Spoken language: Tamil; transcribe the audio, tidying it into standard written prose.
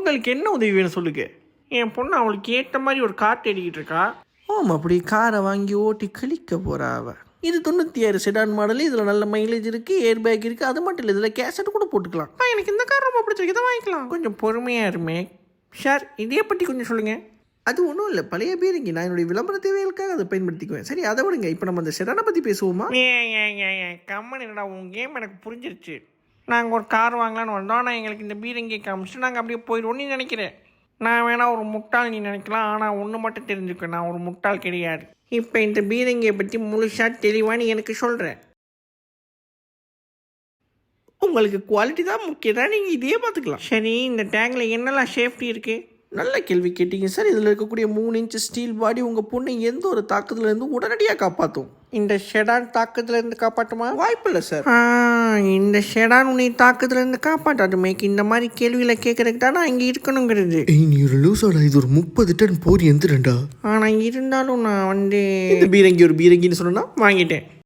உங்களுக்கு என்ன உதவி வேணும் சொல்லுங்க. என் பொண்ணு அவளுக்கு ஏற்ற மாதிரி ஒரு கார் தேடிக்கிட்டு இருக்கா. அப்படி காரை வாங்கி ஓட்டி கிளிக்க போகிறா அவள். இது 96 செடான் மாடல். இதில் நல்ல மைலேஜ் இருக்குது, ஏர் பேக் இருக்குது. அது மட்டும் இல்லை, இதில் கேசட் கூட போட்டுக்கலாம். எனக்கு இந்த கார் ரொம்ப பிடிச்சிருக்கு, இதை வாங்கிக்கலாம். கொஞ்சம் பொறுமையாக இருமே சார். இதையே பற்றி கொஞ்சம் சொல்லுங்கள். அது ஒன்றும் இல்லை, பழைய பீரங்கி. நான் என்னுடைய விளம்பர தேவைகளுக்காக அதை பயன்படுத்திக்குவேன். சரி, அதை விடுங்க. இப்போ நம்ம அந்த செடானை பற்றி பேசுவோமா? கம்மன் என்னடா உன் கேம் எனக்கு புரிஞ்சிருச்சு. நாங்கள் ஒரு கார் வாங்கலான்னு வந்தோம். ஆனால் எங்களுக்கு இந்த பீரங்கி காமிச்சு நாங்கள் அப்படியே போயிடுவோன்னு நினைக்கிறேன். நான் வேணா ஒரு முட்டாள் நீ நினைக்கலாம், ஆனால் ஒன்று மட்டும் தெரிஞ்சுக்க, நான் ஒரு முட்டாள் கிடையாது. இப்போ இந்த பீரங்கியை பற்றி முழுசாக தெளிவான்னு எனக்கு சொல்கிறேன். உங்களுக்கு குவாலிட்டி தான் முக்கியம், நீங்கள் இதையே பார்த்துக்கலாம். சரி, இந்த டேங்கில் என்னெல்லாம் சேஃப்டி இருக்குது? நல்ல கேள்வி கேட்டீங்க சார். இதில் இருக்கக்கூடிய 3 இன்ச் ஸ்டீல் பாடி உங்கள் பொண்ணை எந்த ஒரு தாக்கத்துலேருந்து உடனடியாக காப்பாற்றும். இந்த ஷெடான் தாக்கத்துலேருந்து காப்பாற்றுமா? வாய்ப்பில்லை சார். இந்த ஷெடான் உன்னை தாக்கத்துலேருந்து காப்பாற்றாது மேக். இந்த மாதிரி கேள்வியில் கேட்குறதுக்கு தானே இங்கே இருக்கணுங்கிறது. நீ ஒரு லூசாடா. இது ஒரு 30 டன் போர் எந்திரண்டா. ஆனால் இருந்தாலும் நான் இந்த பீரங்கி ஒரு பீரங்கின்னு சொன்னா வாங்கிட்டேன்.